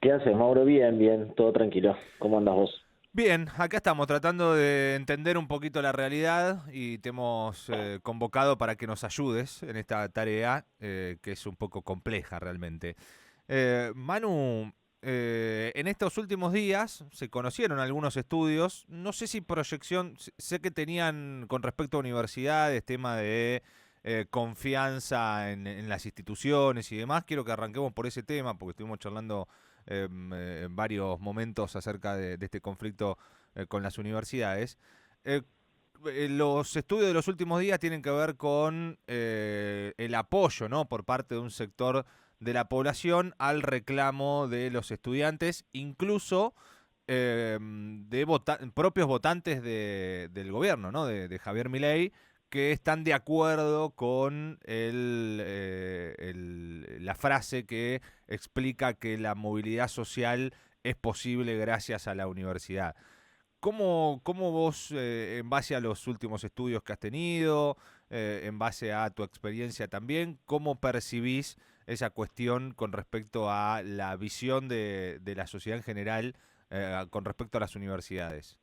¿Qué haces, Mauro? Bien, bien, todo tranquilo. ¿Cómo andas vos? Bien, acá estamos tratando de entender un poquito la realidad y te hemos convocado para que nos ayudes en esta tarea que es un poco compleja realmente. Manu, en estos últimos días se conocieron algunos estudios, no sé si proyección, sé que tenían con respecto a universidades tema de confianza en las instituciones y demás. Quiero que arranquemos por ese tema porque estuvimos charlando en varios momentos acerca de este conflicto con las universidades. Eh, los estudios de los últimos días tienen que ver con el apoyo, ¿no?, por parte de un sector de la población al reclamo de los estudiantes, incluso propios votantes del gobierno, ¿no?, de Javier Milei, que están de acuerdo con la frase que explica que la movilidad social es posible gracias a la universidad. ¿Cómo vos, en base a los últimos estudios que has tenido, en base a tu experiencia también, cómo percibís esa cuestión con respecto a la visión de la sociedad en general con respecto a las universidades?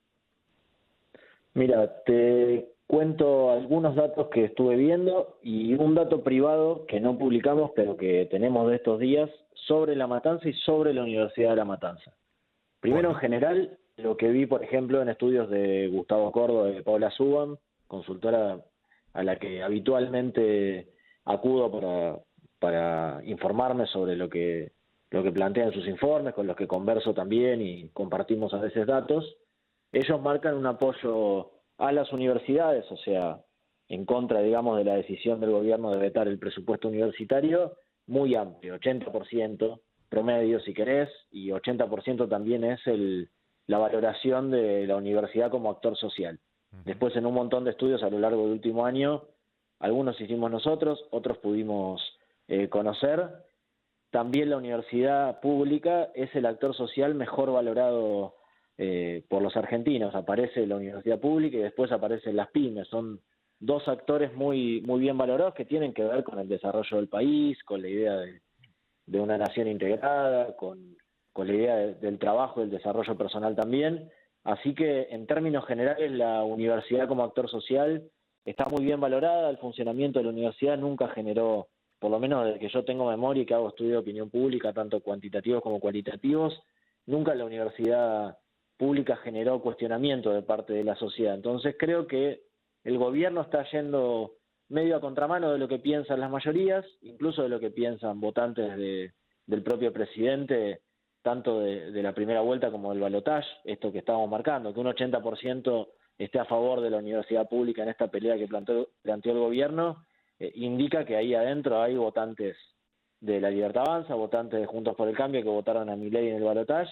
Mira, te cuento algunos datos que estuve viendo y un dato privado que no publicamos, pero que tenemos de estos días sobre La Matanza y sobre la Universidad de La Matanza. Primero, en Bueno. general, lo que vi, por ejemplo, en estudios de Gustavo Córdoba y de Paula Suban, consultora a la que habitualmente acudo para informarme sobre lo que plantean sus informes, con los que converso también y compartimos a veces datos. Ellos marcan un apoyo a las universidades, o sea, en contra, digamos, de la decisión del gobierno de vetar el presupuesto universitario, muy amplio, 80% promedio si querés, y 80% también es la valoración de la universidad como actor social. Ujú. Después, en un montón de estudios a lo largo del último año, algunos hicimos nosotros, otros pudimos conocer. También la universidad pública es el actor social mejor valorado por los argentinos. Aparece la universidad pública y después aparecen las pymes. Son dos actores muy, muy bien valorados que tienen que ver con el desarrollo del país, con la idea de una nación integrada, con la idea del trabajo y el desarrollo personal también. Así que en términos generales la universidad como actor social está muy bien valorada, el funcionamiento de la universidad nunca generó, por lo menos desde que yo tengo memoria y que hago estudio de opinión pública, tanto cuantitativos como cualitativos, nunca la universidad pública generó cuestionamiento de parte de la sociedad. Entonces creo que el gobierno está yendo medio a contramano de lo que piensan las mayorías, incluso de lo que piensan votantes del propio presidente, tanto de la primera vuelta como del balotaje, esto que estábamos marcando, que un 80% esté a favor de la universidad pública en esta pelea que planteó el gobierno, indica que ahí adentro hay votantes de la Libertad Avanza, votantes de Juntos por el Cambio que votaron a Milei en el balotaje.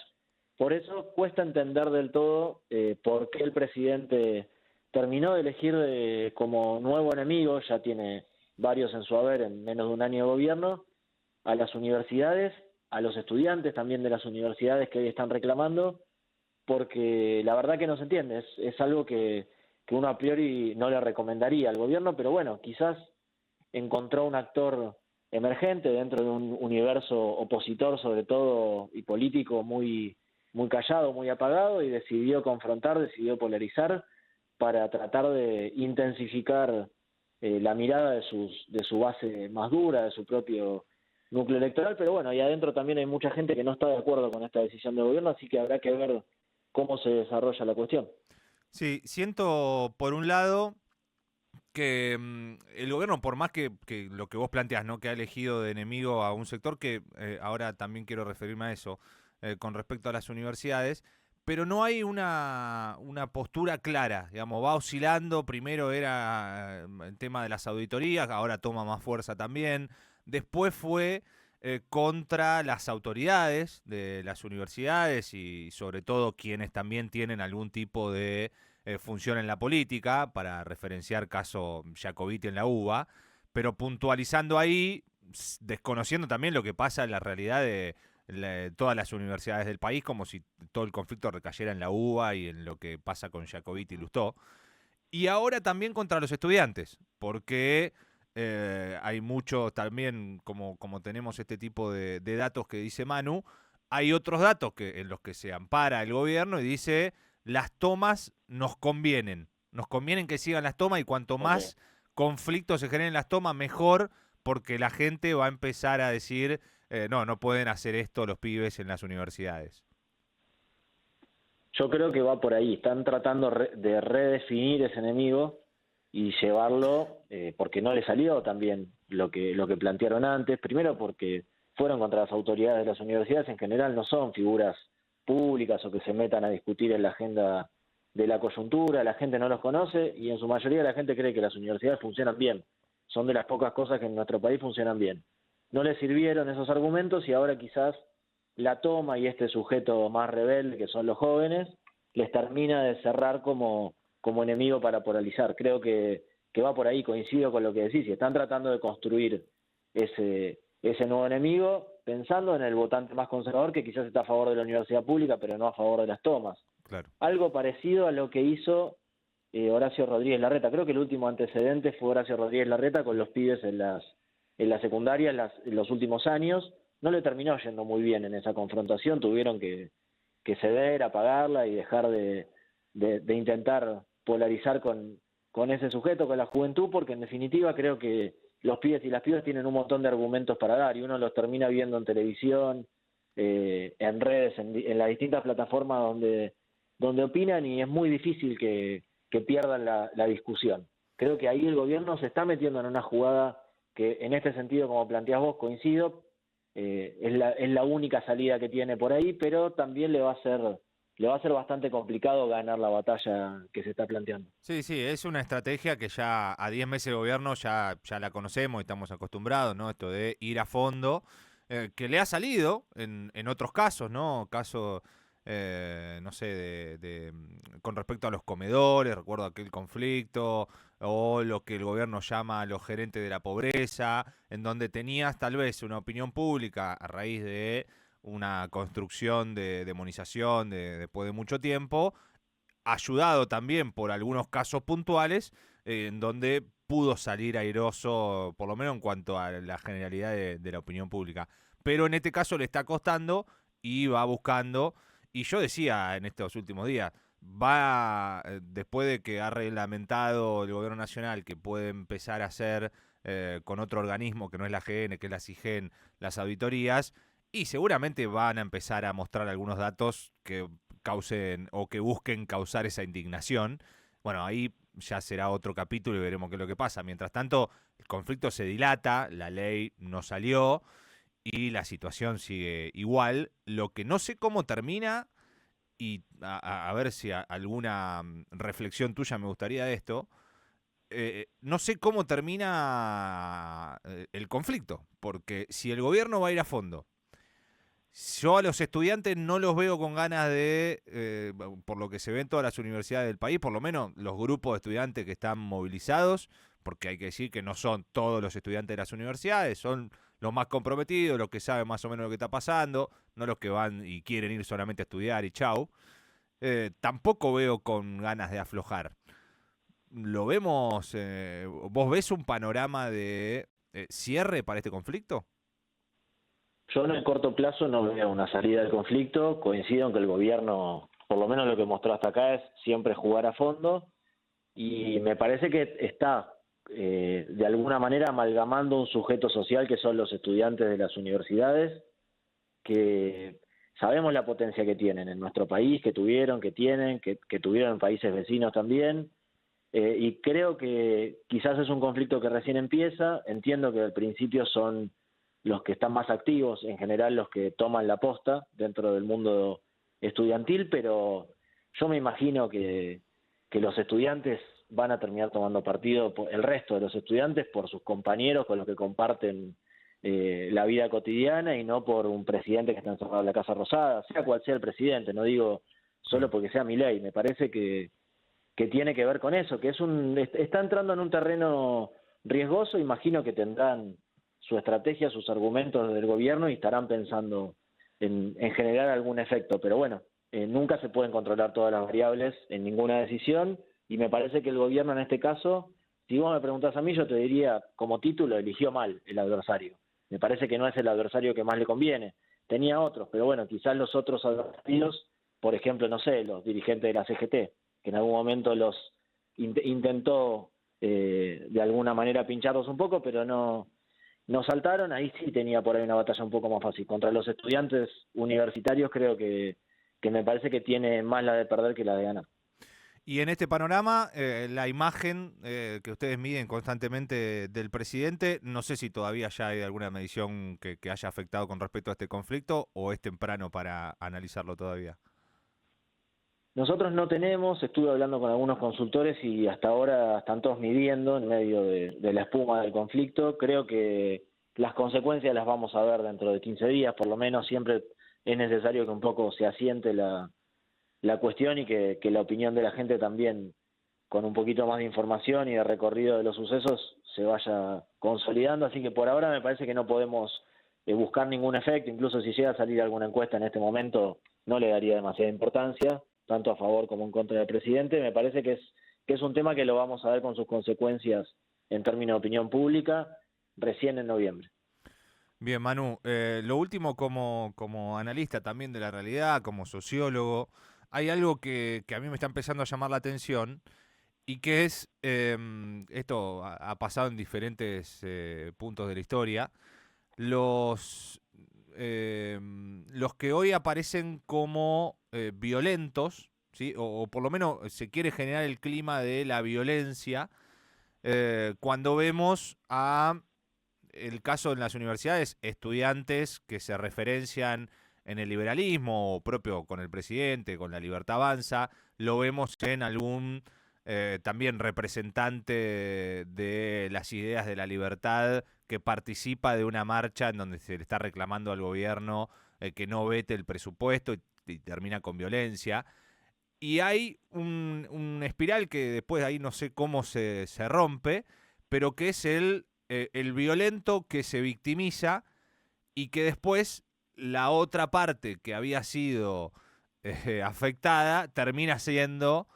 Por eso cuesta entender del todo por qué el presidente terminó de elegir como nuevo enemigo, ya tiene varios en su haber en menos de un año de gobierno, a las universidades, a los estudiantes también de las universidades que hoy están reclamando, porque la verdad que no se entiende, es algo que uno a priori no le recomendaría al gobierno, pero bueno, quizás encontró un actor emergente dentro de un universo opositor sobre todo y político muy, muy callado, muy apagado y decidió confrontar, decidió polarizar para tratar de intensificar la mirada de su base más dura, de su propio núcleo electoral, pero bueno, ahí adentro también hay mucha gente que no está de acuerdo con esta decisión del gobierno, así que habrá que ver cómo se desarrolla la cuestión. Sí, siento por un lado que el gobierno, por más que lo que vos planteás, ¿no?, que ha elegido de enemigo a un sector que ahora también quiero referirme a eso, con respecto a las universidades, pero no hay una postura clara, digamos, va oscilando, primero era el tema de las auditorías, ahora toma más fuerza también, después fue contra las autoridades de las universidades y sobre todo quienes también tienen algún tipo de función en la política, para referenciar caso Jacobiti en la UBA, pero puntualizando ahí, desconociendo también lo que pasa en la realidad de todas las universidades del país, como si todo el conflicto recayera en la UBA y en lo que pasa con Jacobiti y Lustó. Y ahora también contra los estudiantes, porque hay mucho también, como tenemos este tipo de datos que dice Manu, hay otros datos en los que se ampara el gobierno y dice, las tomas nos convienen que sigan las tomas y cuanto Ok. más conflictos se generen en las tomas, mejor, porque la gente va a empezar a decir, no, no pueden hacer esto los pibes en las universidades. Yo creo que va por ahí. Están tratando de redefinir ese enemigo y llevarlo, porque no le salió también lo que plantearon antes. Primero porque fueron contra las autoridades de las universidades, en general no son figuras públicas o que se metan a discutir en la agenda de la coyuntura, la gente no los conoce y en su mayoría la gente cree que las universidades funcionan bien. Son de las pocas cosas que en nuestro país funcionan bien. No les sirvieron esos argumentos y ahora quizás la toma y este sujeto más rebelde, que son los jóvenes, les termina de cerrar como enemigo para polarizar. Creo que va por ahí, coincido con lo que decís, y están tratando de construir ese nuevo enemigo, pensando en el votante más conservador, que quizás está a favor de la universidad pública, pero no a favor de las tomas. Claro. Algo parecido a lo que hizo Horacio Rodríguez Larreta. Creo que el último antecedente fue Horacio Rodríguez Larreta con los pibes en la secundaria en los últimos años. No le terminó yendo muy bien en esa confrontación, tuvieron que ceder, apagarla y dejar de intentar polarizar con ese sujeto, con la juventud, porque en definitiva creo que los pibes y las pibas tienen un montón de argumentos para dar y uno los termina viendo en televisión, en redes, en las distintas plataformas donde opinan y es muy difícil que pierdan la discusión. Creo que ahí el gobierno se está metiendo en una jugada que en este sentido, como planteás vos, coincido, es la única salida que tiene por ahí, pero también le va a ser bastante complicado ganar la batalla que se está planteando. Sí, sí, es una estrategia que ya a 10 meses de gobierno ya la conocemos y estamos acostumbrados, ¿no? Esto de ir a fondo, que le ha salido en otros casos, ¿no? Caso, no sé, con respecto a los comedores, recuerdo aquel conflicto, o lo que el gobierno llama los gerentes de la pobreza, en donde tenías tal vez una opinión pública a raíz de una construcción de demonización después de mucho tiempo, ayudado también por algunos casos puntuales, en donde pudo salir airoso, por lo menos en cuanto a la generalidad de la opinión pública. Pero en este caso le está costando y va buscando, y yo decía en estos últimos días, después de que ha reglamentado el gobierno nacional que puede empezar a hacer con otro organismo que no es la AGN, que es la CIGEN, las auditorías, y seguramente van a empezar a mostrar algunos datos que causen o que busquen causar esa indignación. Bueno, ahí ya será otro capítulo y veremos qué es lo que pasa. Mientras tanto, el conflicto se dilata, la ley no salió y la situación sigue igual. Lo que no sé cómo termina, y a ver si alguna reflexión tuya me gustaría de esto, no sé cómo termina el conflicto, porque si el gobierno va a ir a fondo, yo a los estudiantes no los veo con ganas por lo que se ve en todas las universidades del país, por lo menos los grupos de estudiantes que están movilizados, porque hay que decir que no son todos los estudiantes de las universidades, son los más comprometidos, los que saben más o menos lo que está pasando, no los que van y quieren ir solamente a estudiar y chau. Tampoco veo con ganas de aflojar. ¿Lo vemos? ¿Vos ves un panorama de cierre para este conflicto? Yo en el corto plazo no veo una salida del conflicto, coincido en que el gobierno, por lo menos lo que mostró hasta acá, es siempre jugar a fondo y me parece que está de alguna manera amalgamando un sujeto social que son los estudiantes de las universidades, que sabemos la potencia que tienen en nuestro país, que tuvieron, que tienen, que tuvieron en países vecinos también, y creo que quizás es un conflicto que recién empieza, entiendo que al principio son los que están más activos, en general los que toman la posta dentro del mundo estudiantil, pero yo me imagino que los estudiantes van a terminar tomando partido, el resto de los estudiantes, por sus compañeros con los que comparten la vida cotidiana y no por un presidente que está encerrado en la Casa Rosada, sea cual sea el presidente, no digo solo porque sea Milei, me parece que tiene que ver con eso, que está entrando en un terreno riesgoso, imagino que tendrán su estrategia, sus argumentos del gobierno y estarán pensando en generar algún efecto, pero bueno, nunca se pueden controlar todas las variables en ninguna decisión y me parece que el gobierno en este caso, si vos me preguntás a mí, yo te diría como título eligió mal el adversario, me parece que no es el adversario que más le conviene, tenía otros, pero bueno, quizás los otros adversarios, por ejemplo, no sé, los dirigentes de la CGT, que en algún momento los intentó de alguna manera pincharlos un poco, pero no saltaron. Ahí sí tenía por ahí una batalla un poco más fácil. Contra los estudiantes universitarios creo que me parece que tiene más la de perder que la de ganar. Y en este panorama, la imagen que ustedes miden constantemente del presidente, no sé si todavía ya hay alguna medición que haya afectado con respecto a este conflicto o es temprano para analizarlo todavía. Nosotros no tenemos, estuve hablando con algunos consultores y hasta ahora están todos midiendo en medio de la espuma del conflicto. Creo que las consecuencias las vamos a ver dentro de 15 días, por lo menos siempre es necesario que un poco se asiente la cuestión y que la opinión de la gente también, con un poquito más de información y de recorrido de los sucesos, se vaya consolidando. Así que por ahora me parece que no podemos buscar ningún efecto. Incluso si llega a salir alguna encuesta en este momento, no le daría demasiada importancia, tanto a favor como en contra del presidente. Me parece que es un tema que lo vamos a ver con sus consecuencias en términos de opinión pública recién en noviembre. Bien, Manu, lo último como analista también de la realidad, como sociólogo, hay algo que a mí me está empezando a llamar la atención y que es, esto ha pasado en diferentes puntos de la historia, los, los que hoy aparecen como violentos, ¿sí? O por lo menos se quiere generar el clima de la violencia, cuando vemos a el caso en las universidades, estudiantes que se referencian en el liberalismo, o propio con el presidente, con la Libertad Avanza, lo vemos en algún también representante de las ideas de la libertad que participa de una marcha en donde se le está reclamando al gobierno que no vete el presupuesto y termina con violencia. Y hay un espiral que después ahí no sé cómo se rompe, pero que es el violento que se victimiza y que después la otra parte que había sido afectada termina siendo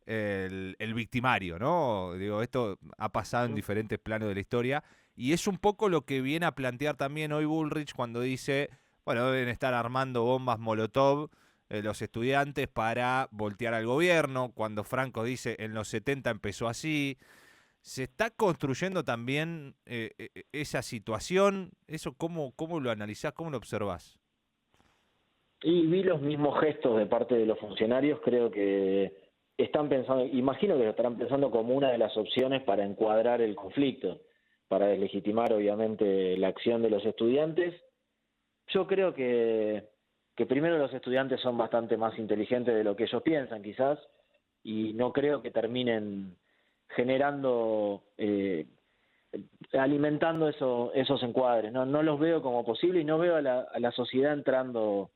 el victimario, ¿no? Digo, esto ha pasado en diferentes planos de la historia y es un poco lo que viene a plantear también hoy Bullrich cuando dice, bueno, deben estar armando bombas Molotov los estudiantes para voltear al gobierno, cuando Franco dice en los 70 empezó así. ¿Se está construyendo también esa situación? ¿Eso cómo lo analizás, cómo lo observás? Y vi los mismos gestos de parte de los funcionarios. Creo que están pensando, imagino que lo estarán pensando como una de las opciones para encuadrar el conflicto, para deslegitimar obviamente la acción de los estudiantes. Yo creo que primero los estudiantes son bastante más inteligentes de lo que ellos piensan quizás, y no creo que terminen generando, alimentando esos encuadres. No los veo como posible y no veo a la sociedad entrando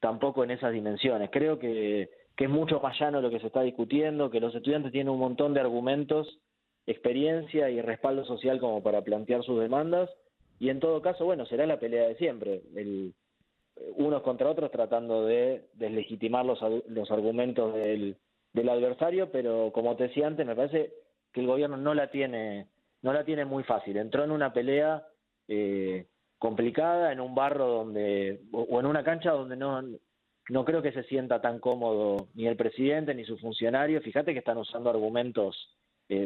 tampoco en esas dimensiones. Creo que es mucho más llano lo que se está discutiendo, que los estudiantes tienen un montón de argumentos, experiencia y respaldo social como para plantear sus demandas, y en todo caso, bueno, será la pelea de siempre, unos contra otros tratando de deslegitimar los argumentos del adversario, pero como te decía antes, me parece que el gobierno no la tiene muy fácil. Entró en una pelea complicada, en un barro donde, o en una cancha donde no creo que se sienta tan cómodo ni el presidente ni sus funcionarios. Fíjate que están usando argumentos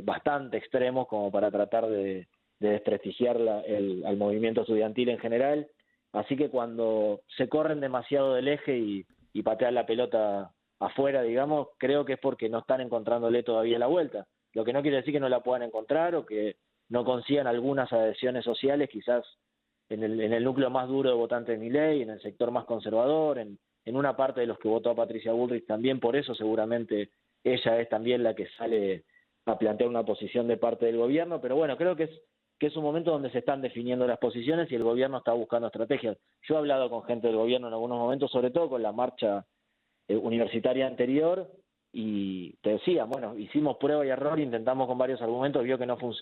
bastante extremos como para tratar de desprestigiar al movimiento estudiantil en general. Así que cuando se corren demasiado del eje y patean la pelota afuera, digamos, creo que es porque no están encontrándole todavía la vuelta. Lo que no quiere decir que no la puedan encontrar o que no consigan algunas adhesiones sociales, quizás en el núcleo más duro de votantes de Milei, en el sector más conservador, en una parte de los que votó a Patricia Bullrich también. Por eso seguramente ella es también la que sale a plantear una posición de parte del gobierno. Pero bueno, creo que es un momento donde se están definiendo las posiciones y el gobierno está buscando estrategias. Yo he hablado con gente del gobierno en algunos momentos, sobre todo con la marcha universitaria anterior, y te decía, bueno, hicimos prueba y error, intentamos con varios argumentos,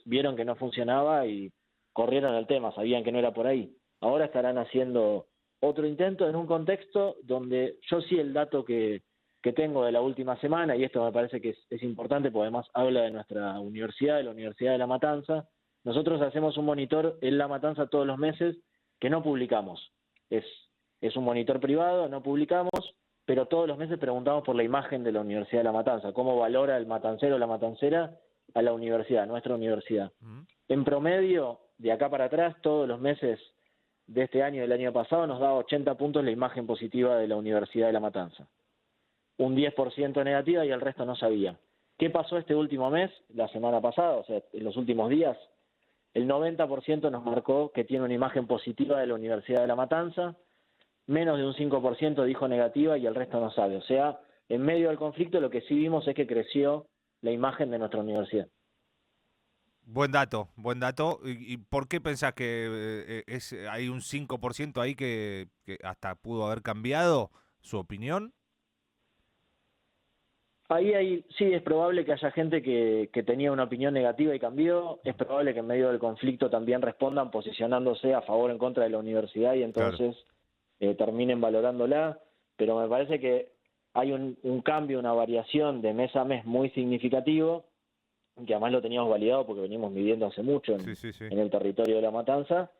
vieron que no funcionaba y corrieron el tema, sabían que no era por ahí. Ahora estarán haciendo otro intento en un contexto donde yo sí el dato que tengo de la última semana, y esto me parece que es importante porque además habla de nuestra universidad, de la Universidad de La Matanza. Nosotros hacemos un monitor en La Matanza todos los meses que no publicamos. Es es un monitor privado, no publicamos, pero todos los meses preguntamos por la imagen de la Universidad de La Matanza, cómo valora el matancero o la matancera a la universidad, nuestra universidad. En promedio, de acá para atrás, todos los meses de este año y del año pasado, nos daba 80 puntos la imagen positiva de la Universidad de La Matanza. Un 10% negativa y el resto no sabía. ¿Qué pasó este último mes, la semana pasada, o sea, en los últimos días? El 90% nos marcó que tiene una imagen positiva de la Universidad de La Matanza, menos de un 5% dijo negativa y el resto no sabe. O sea, en medio del conflicto lo que sí vimos es que creció la imagen de nuestra universidad. Buen dato, buen dato. ¿Y por qué pensás que hay un 5% ahí que hasta pudo haber cambiado su opinión? Ahí sí es probable que haya gente que tenía una opinión negativa y cambió. Es probable que en medio del conflicto también respondan posicionándose a favor o en contra de la universidad y entonces terminen valorándola. Pero me parece que hay un cambio, una variación de mes a mes muy significativo, que además lo teníamos validado porque venimos viviendo hace mucho en el territorio de La Matanza,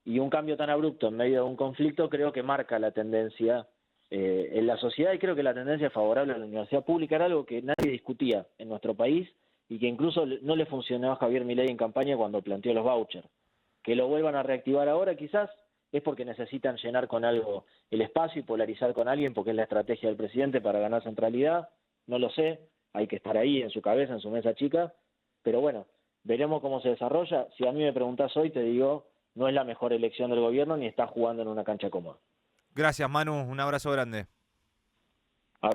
y un cambio tan abrupto en medio de un conflicto creo que marca la tendencia en la sociedad, y creo que la tendencia favorable a la universidad pública era algo que nadie discutía en nuestro país y que incluso no le funcionó a Javier Milei en campaña cuando planteó los vouchers. Que lo vuelvan a reactivar ahora quizás es porque necesitan llenar con algo el espacio y polarizar con alguien, porque es la estrategia del presidente para ganar centralidad, no lo sé, hay que estar ahí en su cabeza, en su mesa chica, pero bueno, veremos cómo se desarrolla. Si a mí me preguntás hoy, te digo, no es la mejor elección del gobierno ni está jugando en una cancha cómoda. Gracias, Manu. Un abrazo grande.